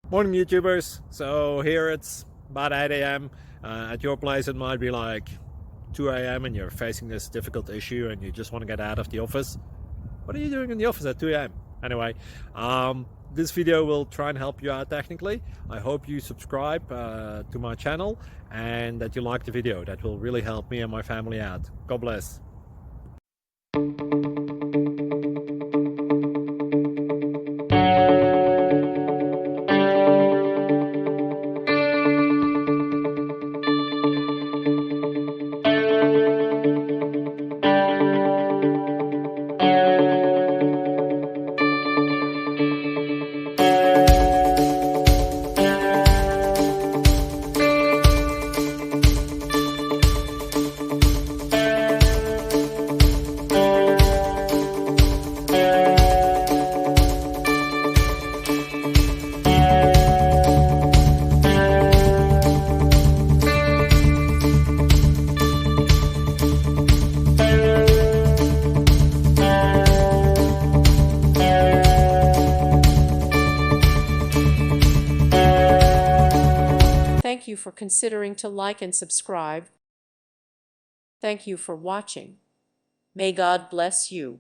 Morning YouTubers. So here it's about 8 a.m. At your place it might be like 2 a.m. and you're facing this difficult issue and you just want to get out of the office. What are you doing in the office at 2 a.m.? Anyway, this video will try and help you out technically. I hope you subscribe to my channel and that you like the video. That will really help me and my family out. God bless. Thank you for considering to like and subscribe. Thank you for watching. May God bless you.